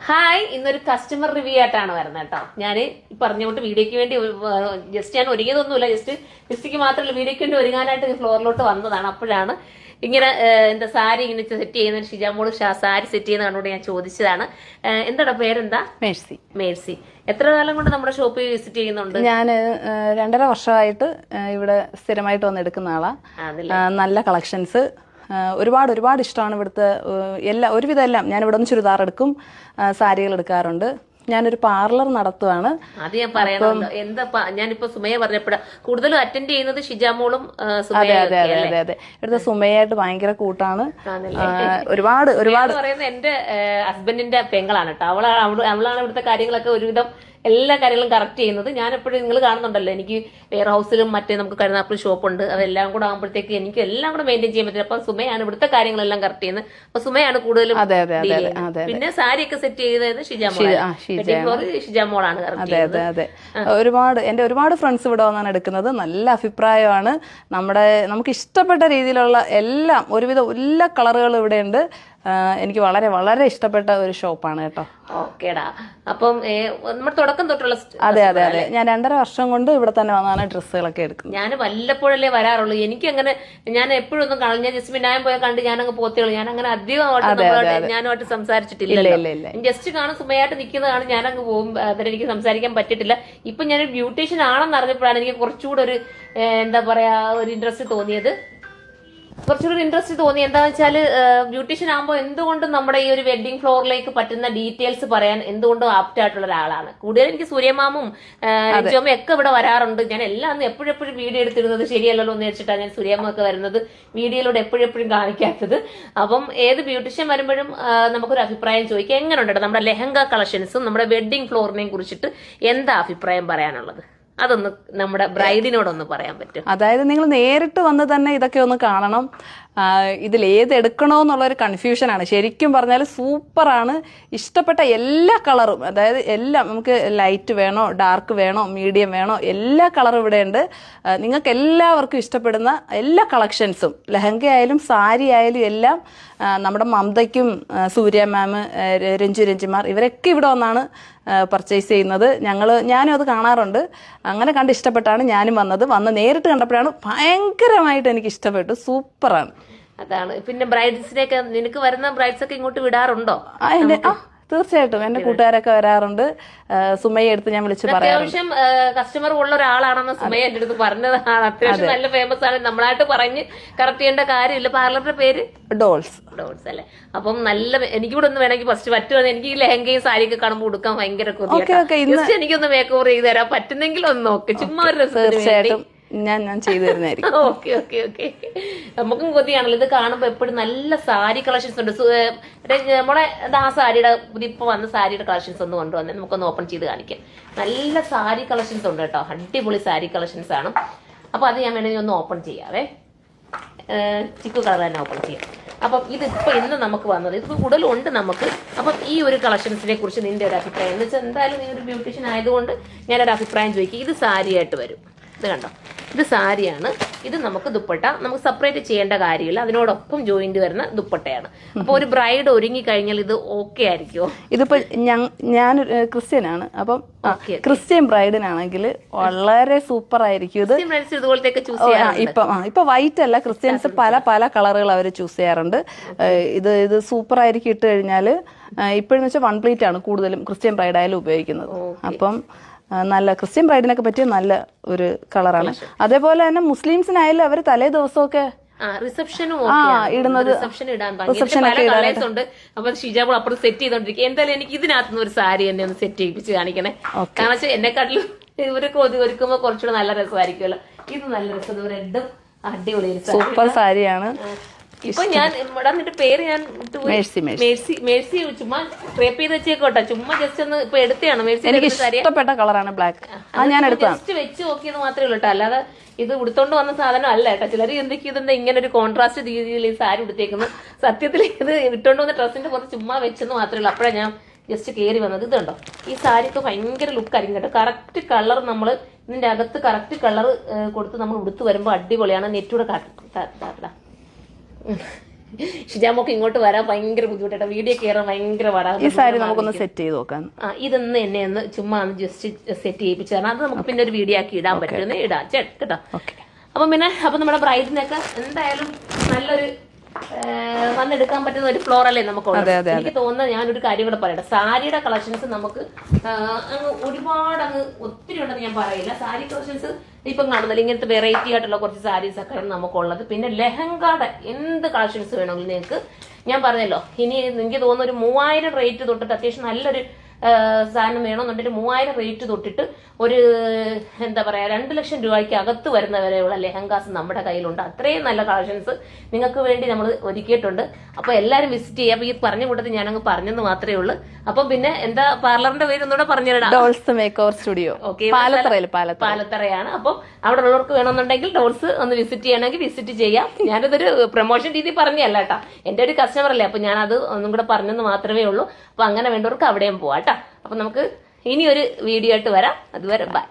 Hi, ഇന്നൊരു customer review ആയിട്ടാണ് വരുന്നത് കേട്ടോ. ഞാൻ പറഞ്ഞുകൊണ്ട് വീഡിയോയ്ക്ക് വേണ്ടി ജസ്റ്റ് ഞാൻ ഒരുങ്ങിയതൊന്നുമില്ല, ജസ്റ്റ് മാത്രമല്ല വീഡിയോയ്ക്ക് വേണ്ടി ഒരുങ്ങാനായിട്ട് ഫ്ലോറിലോട്ട് വന്നതാണ്. അപ്പോഴാണ് ഇങ്ങനെ എന്താ സാരി ഇങ്ങനെ സെറ്റ് ചെയ്യുന്ന ഷിജാമോള് സാരി സെറ്റ് ചെയ്യുന്ന കണ്ടുകൊണ്ട് ഞാൻ ചോദിച്ചതാണ്. എന്താ പേരെന്താ? മേഴ്സി. മേഴ്സി, എത്ര കാലം കൊണ്ട് നമ്മുടെ ഷോപ്പ് വിസിറ്റ് ചെയ്യുന്നുണ്ട്? ഞാൻ 2.5 വർഷമായിട്ട് ഇവിടെ സ്ഥിരമായിട്ട് വന്ന് എടുക്കുന്ന ആളാ. നല്ല കളക്ഷൻസ്, ഒരുപാട് ഇഷ്ടമാണ് ഇവിടുത്തെ ഒരുവിധം എല്ലാം. ഞാൻ ഇവിടെ നിന്ന് ചുരിദാർ എടുക്കും, സാരികൾ എടുക്കാറുണ്ട്. ഞാനൊരു പാർലർ നടത്തുവാണ്. അത് ഞാൻ പറയണമല്ലോ. എന്താ ഞാനിപ്പോ സുമയ പറഞ്ഞപ്പോഴാ കൂടുതലും അറ്റൻഡ് ചെയ്യുന്നത് ഷിജാമോളും. അതെ. ഇവിടുത്തെ സുമയായിട്ട് ഭയങ്കര കൂട്ടാണ്. ഒരുപാട് പറയുന്നത് എന്റെ ഹസ്ബൻഡിന്റെ പെങ്ങളാണ് കേട്ടോ. അവളാണ് ഇവിടുത്തെ കാര്യങ്ങളൊക്കെ ഒരുവിധം എല്ലാ കാര്യങ്ങളും കറക്റ്റ് ചെയ്യുന്നത്. ഞാൻ എപ്പോഴും നിങ്ങൾ കാണുന്നുണ്ടല്ലോ, എനിക്ക് വെയർ ഹൗസിലും മറ്റേ നമുക്ക് കരുനാപ്പിൾ ഷോപ്പുണ്ട്, അതെല്ലാം കൂടെ ആകുമ്പോഴത്തേക്ക് എനിക്ക് എല്ലാം കൂടെ മെയിൻറ്റെയിൻ ചെയ്യാൻ പറ്റില്ല. അപ്പൊ സുമയാണ് ഇവിടുത്തെ കാര്യങ്ങളെല്ലാം കറക്റ്റ് ചെയ്യുന്നത്. അപ്പൊ സുമയാണ് കൂടുതലും. പിന്നെ സാരിയൊക്കെ സെറ്റ് ചെയ്തത് ഷിജാമോളാണ് കറക്റ്റ് ചെയ്യുന്നത്. അതെ. ഒരുപാട് ഫ്രണ്ട്സ് ഇവിടെ വന്നാണ് എടുക്കുന്നത്. നല്ല അഭിപ്രായമാണ്. നമുക്ക് ഇഷ്ടപ്പെട്ട രീതിയിലുള്ള എല്ലാം, ഒരുവിധം എല്ലാ കളറുകളും ഇവിടെ ഉണ്ട്. എനിക്ക് വളരെ ഇഷ്ടപ്പെട്ട ഒരു ഷോപ്പാണ് കേട്ടോ. ഓക്കേടാ. അപ്പം നമ്മുടെ തുടക്കം തൊട്ടുള്ള. അതെ. ഞാൻ 2.5 വർഷം കൊണ്ട് ഇവിടെ തന്നെ വന്നാണ് ഡ്രസ്സുകളൊക്കെ എടുക്കുന്നത്. ഞാൻ വല്ലപ്പോഴല്ലേ വരാറുള്ളൂ. എനിക്ക് അങ്ങനെ ഞാൻ എപ്പോഴൊന്നും കാണും. ഞാൻ ജസ്റ്റ് ഞാൻ പോയാൽ കണ്ട് ഞാനങ്ങ് പോത്തേളൂ. ഞാൻ അങ്ങനെ അധികം ഞാനുമായിട്ട് സംസാരിച്ചിട്ടില്ല. ജസ്റ്റ് കാണും സുമയായിട്ട് നിൽക്കുന്നതാണ്, ഞാനങ്ങ് പോകും. അതിന് എനിക്ക് സംസാരിക്കാൻ പറ്റിയിട്ടില്ല. ഇപ്പൊ ഞാനൊരു ബ്യൂട്ടീഷ്യൻ ആണെന്ന് അറിഞ്ഞപ്പോഴാണ് എനിക്ക് കുറച്ചുകൂടെ ഒരു എന്താ പറയാ ഒരു ഇൻട്രസ്റ്റ് തോന്നിയത്. എന്താണെന്ന് വെച്ചാൽ ബ്യൂട്ടീഷ്യൻ ആകുമ്പോൾ എന്തുകൊണ്ടും നമ്മുടെ ഈ ഒരു വെഡിങ് ഫ്ലോറിലേക്ക് പറ്റുന്ന ഡീറ്റെയിൽസ് പറയാൻ എന്തുകൊണ്ടും ആപ്റ്റ് ആയിട്ടുള്ള ഒരാളാണ്. കൂടുതൽ എനിക്ക് സൂര്യമാമും രജോമയും ഒക്കെ ഇവിടെ വരാറുണ്ട്. ഞാൻ എല്ലാം എപ്പോഴും വീഡിയോ എടുത്തിരുന്നത് ശരിയല്ലല്ലോ എന്ന് വെച്ചിട്ടാണ് ഞാൻ സൂര്യമാമ ഒക്കെ വരുന്നത് വീഡിയോയിലൂടെ എപ്പോഴും കാണിക്കാത്തത്. അപ്പം ഏത് ബ്യൂട്ടീഷ്യൻ വരുമ്പോഴും നമുക്കൊരു അഭിപ്രായം ചോദിക്കാം. എങ്ങനെയുണ്ട് നമ്മുടെ ലെഹങ്ക കളക്ഷൻസും നമ്മുടെ വെഡിങ് ഫ്ലോറിനെയും കുറിച്ചിട്ട് എന്താ അഭിപ്രായം പറയാനുള്ളത്? അതൊന്ന് നമ്മുടെ ബ്രൈഡിനോടൊന്ന് പറയാൻ പറ്റും. അതായത് നിങ്ങൾ നേരിട്ട് വന്ന് തന്നെ ഇതൊക്കെ ഒന്ന് കാണണം. ഇതിൽ ഏത് എടുക്കണോന്നുള്ളൊരു കൺഫ്യൂഷനാണ്. ശരിക്കും പറഞ്ഞാൽ സൂപ്പറാണ്. ഇഷ്ടപ്പെട്ട എല്ലാ കളറും, അതായത് എല്ലാം, നമുക്ക് ലൈറ്റ് വേണോ, ഡാർക്ക് വേണോ, മീഡിയം വേണോ, എല്ലാ കളറും ഇവിടെ ഉണ്ട്. നിങ്ങൾക്ക് എല്ലാവർക്കും ഇഷ്ടപ്പെടുന്ന എല്ലാ കളക്ഷൻസും, ലെഹങ്ക ആയാലും സാരി ആയാലും എല്ലാം നമ്മുടെ മമതയ്ക്കും സൂര്യ മാം, രഞ്ജുമാർ ഇവരൊക്കെ ഇവിടെ വന്നാണ് പർച്ചേസ് ചെയ്യുന്നത്. ഞാനും അത് കാണാറുണ്ട്. അങ്ങനെ കണ്ട് ഇഷ്ടപ്പെട്ടാണ് ഞാനും വന്ന് നേരിട്ട് കണ്ടപ്പോഴാണ് ഭയങ്കരമായിട്ട് എനിക്ക് ഇഷ്ടപ്പെട്ടു. സൂപ്പറാണ്. അതാണ്. പിന്നെ ബ്രൈഡ്സിനെയൊക്കെ നിനക്ക് വരുന്ന ബ്രൈഡ്സ് ഒക്കെ ഇങ്ങോട്ട് വിടാറുണ്ടോ? തീർച്ചയായിട്ടും എന്റെ കൂട്ടുകാരൊക്കെ വരാറുണ്ട്. സുമയെ എടുത്ത് ഞാൻ വിളിച്ച് പറയാം. അത്യാവശ്യം കസ്റ്റമർ ഉള്ള ഒരാളാണെന്ന് സുമയ എന്റെ അടുത്ത് പറഞ്ഞതാണ്. അത്യാവശ്യം നല്ല ഫേമസ് ആണ്. നമ്മളായിട്ട് പറഞ്ഞ് കറക്റ്റ് ചെയ്യേണ്ട കാര്യമില്ല. പാർലറിന്റെ പേര് ഡോൾസ് അല്ലേ? അപ്പം നല്ല എനിക്കിവിടെ ഒന്ന് വേണമെങ്കിൽ ഫസ്റ്റ് പറ്റുവാണ്. എനിക്ക് ഈ ലെഹങ്കയും സാരിയൊക്കെ കാണുമ്പോൾ ഉടുക്കാൻ ഭയങ്കര കൊതിയാണ്. എനിക്കൊന്ന് മേക്ക് ഓവർ ചെയ്ത് തരാം പറ്റുന്നെങ്കിൽ ഒന്ന് നോക്ക്. ചുമ്മാ ഒരു തീർച്ചയായിട്ടും ഞാൻ ചെയ്തു തരുന്നതായിരിക്കും. ഓക്കെ. നമുക്കും കൊതിയാണല്ലോ ഇത് കാണുമ്പോ. എപ്പോഴും നല്ല സാരി കളക്ഷൻസ് ഉണ്ട്. നമ്മളെ ആ സാരിയുടെ ഇപ്പൊ വന്ന സാരിയുടെ കളക്ഷൻസ് ഒന്ന് കൊണ്ടുവന്നേ, നമുക്കൊന്ന് ഓപ്പൺ ചെയ്ത് കാണിക്കാം. നല്ല സാരി കളക്ഷൻസ് ഉണ്ട് കേട്ടോ. അടിപൊളി സാരി കളക്ഷൻസ് ആണ്. അപ്പൊ അത് ഞാൻ വേണമെങ്കിൽ ഒന്ന് ഓപ്പൺ ചെയ്യാവേ. ചിക്കു കളർ തന്നെ ഓപ്പൺ ചെയ്യാം. അപ്പം ഇതിപ്പോ ഇന്ന് നമുക്ക് വന്നത് ഇത് കൂടുതലുണ്ട് നമുക്ക്. അപ്പം ഈ ഒരു കളക്ഷൻസിനെ കുറിച്ച് നിന്റെ ഒരു അഭിപ്രായം എന്ന് വെച്ചാൽ, എന്തായാലും നീ ഒരു ബ്യൂട്ടീഷ്യൻ ആയതുകൊണ്ട് ഞാനൊരു അഭിപ്രായം ചോദിക്കും. ഇത് സാരിയായിട്ട് വരും. ഇത് കണ്ടോ, ഇത് സാരിയാണ്. ഇത് നമുക്ക് ദുപ്പട്ട, നമുക്ക് സെപ്പറേറ്റ് ചെയ്യേണ്ട കാര്യമില്ല. അതിനോടൊപ്പം ജോയിന്റ് വരുന്ന ദുപ്പട്ടയാണ്. അപ്പൊ ഒരു ബ്രൈഡ് ഒരുങ്ങി കഴിഞ്ഞാൽ ഇത് ഓക്കെ ആയിരിക്കുമോ? ഇതിപ്പോ ഞാൻ ക്രിസ്ത്യനാണ്. അപ്പം ക്രിസ്ത്യൻ ബ്രൈഡിനാണെങ്കിൽ വളരെ സൂപ്പർ ആയിരിക്കും ഇത്. ഇതുപോലത്തെ ചൂസ് ചെയ്യാം. ഇപ്പൊ വൈറ്റ് അല്ല, ക്രിസ്ത്യൻസ് പല കളറുകൾ അവർ ചൂസ് ചെയ്യാറുണ്ട്. ഇത് സൂപ്പർ ആയിരിക്കും ഇട്ട് കഴിഞ്ഞാല്. ഇപ്പോഴെന്ന് വെച്ചാൽ 1 പ്ലീറ്റ് ആണ് കൂടുതലും ക്രിസ്ത്യൻ ബ്രൈഡായാലും ഉപയോഗിക്കുന്നത്. അപ്പം നല്ല ക്രിസ്ത്യൻ ബ്രൈഡിനൊക്കെ പറ്റിയ നല്ല ഒരു കളറാണ്. അതേപോലെ തന്നെ മുസ്ലിംസിനായാലും അവർ തലേ ദിവസമൊക്കെ അപ്പൊ ഷിജാബ് അപ്പുറം സെറ്റ് ചെയ്തോണ്ടിരിക്കും. എന്തായാലും എനിക്ക് ഇതിനകത്തുനിന്ന് ഒരു സാരി എന്നെ ഒന്ന് സെറ്റ് ചെയ്യിപ്പിച്ച് കാണിക്കണേ. കാരണം വെച്ചാൽ എന്നെക്കാട്ടിലും ഇവരൊക്കെ ഒരുക്കുമ്പോ കുറച്ചുകൂടെ നല്ല രസമായിരിക്കുമല്ലോ. ഇത് നല്ല രസം. റെഡും അടിപൊളി സൂപ്പർ സാരിയാണ്. ഇപ്പൊ ഞാൻ ഇവിടെ പേര് ഞാൻ മേഴ്സി ചുമ്മാ ക്രേപ്പ് ചെയ്ത് വെച്ചേക്കോട്ടെ. ചുമ്മാ ജസ്റ്റ് ഒന്ന് ഇപ്പൊ എടുത്തതാണ്. എനിക്ക് ഇഷ്ടപ്പെട്ട കളറാണ് ബ്ലാക്ക്. ജസ്റ്റ് വെച്ച് നോക്കിയത് മാത്രമേ ഉള്ളൂ കേട്ടോ. അല്ലാതെ ഇത് ഉടുത്തോണ്ട് വന്ന സാധനം അല്ല കേട്ടോ. ചിലർ എന്തൊക്കെ ഇതെന്താ ഇങ്ങനെ ഒരു കോൺട്രാസ്റ്റ് രീതിയിൽ ഈ സാരി ഉടുത്തേക്കുന്നു. സത്യത്തിൽ ഇത് ഇട്ടോണ്ട് വന്ന ഡ്രസ്സിന്റെ പുറത്ത് ചുമ്മാ വെച്ചെന്ന് മാത്രമേ ഉള്ളൂ. അപ്പോഴാണ് ഞാൻ ജസ്റ്റ് കയറി വന്നത്. ഇതുണ്ടോ, ഈ സാരിക്ക് ഭയങ്കര ലുക്കായിരിക്കും കേട്ടോ. കറക്റ്റ് കളർ നമ്മൾ ഇതിന്റെ അകത്ത് കറക്റ്റ് കളർ കൊടുത്ത് നമ്മൾ ഉടുത്ത് വരുമ്പോൾ അടിപൊളിയാണ്. നെറ്റൂടെ കാട്ടാ ഷിജാമോക്ക് ഇങ്ങോട്ട് വരാൻ ഭയങ്കര ബുദ്ധിമുട്ടാണ്, വീഡിയോ കയറാൻ ഭയങ്കര ഈ സാരി നമുക്കൊന്ന് സെറ്റ് ചെയ്ത് നോക്കാം. ഇതൊന്ന് എന്നെ ഒന്ന് ചുമ്മാ ഒന്ന് ജസ്റ്റ് സെറ്റ് ചെയ്യിപ്പിച്ചു തരണം. അത് നമുക്ക് പിന്നെ ഒരു വീഡിയോ ആക്കി ഇടാൻ പറ്റുമെന്ന് ഇടാം കേട്ടോ. അപ്പൊ നമ്മുടെ ബ്രൈഡിനൊക്കെ എന്തായാലും നല്ലൊരു വന്നെടുക്കാൻ പറ്റുന്ന ഒരു ഫ്ലോർ അല്ലേ നമുക്കുള്ളത്. എനിക്ക് തോന്നുന്നത് ഞാനൊരു കാര്യം കൂടെ പറയട്ടെ, സാരിയുടെ കളക്ഷൻസ് നമുക്ക് അങ്ങ് ഒരുപാട് ഒത്തിരി ഉണ്ടെന്ന് ഞാൻ പറയില്ല. സാരി കളക്ഷൻസ് ഇപ്പം കാണുന്നില്ല, ഇങ്ങനത്തെ വെറൈറ്റി ആയിട്ടുള്ള കുറച്ച് സാരീസ് ഒക്കെ നമുക്കുള്ളത്. പിന്നെ ലെഹങ്കയുടെ എന്ത് കളക്ഷൻസ് വേണമെങ്കിലും നിങ്ങൾക്ക് ഞാൻ പറഞ്ഞല്ലോ, ഇനി എനിക്ക് തോന്നുന്നു ഒരു 3000 റേറ്റ് തൊട്ടിട്ട് അത്യാവശ്യം നല്ലൊരു സാധനം വേണമെന്നുണ്ടെങ്കിൽ 3000 റേറ്റ് തൊട്ടിട്ട് ഒരു എന്താ പറയാ 2 ലക്ഷം രൂപയ്ക്ക് അകത്ത് വരുന്ന വരെയുള്ള ലെഹങ്കാസ് നമ്മുടെ കയ്യിലുണ്ട്. അത്രയും നല്ല കളക്ഷൻസ് നിങ്ങൾക്ക് വേണ്ടി നമ്മൾ ഒരുക്കിയിട്ടുണ്ട്. അപ്പൊ എല്ലാരും വിസിറ്റ് ചെയ്യുക. അപ്പൊ ഈ പറഞ്ഞ കൂട്ടത്തിൽ ഞാനങ്ങ് പറഞ്ഞെന്ന് മാത്രമേ ഉള്ളൂ. അപ്പൊ പിന്നെ എന്താ പാർലറിന്റെ പേര് ഒന്നുകൂടെ പറഞ്ഞിടാം, Dolls make over studio. Okay, പാലത്തറയാണ്. അപ്പം അവിടെ ഉള്ളവർക്ക് വേണമെന്നുണ്ടെങ്കിൽ ഡോൾസ് ഒന്ന് വിസിറ്റ് ചെയ്യണമെങ്കിൽ വിസിറ്റ് ചെയ്യാം. ഞാനിതൊരു പ്രൊമോഷൻ രീതി പറഞ്ഞല്ല കേട്ടോ, എന്റെ ഒരു കസ്റ്റമർ അല്ലേ, അപ്പൊ ഞാനത് ഒന്നും കൂടെ പറഞ്ഞെന്ന് മാത്രമേ ഉള്ളൂ. അപ്പൊ അങ്ങനെ വേണ്ടവർക്ക് അവിടെയും പോവാം കേട്ടോ. അപ്പൊ നമുക്ക് ഇനി ഒരു വീഡിയോ ആയിട്ട് വരാം. അതുവരെ ബൈ.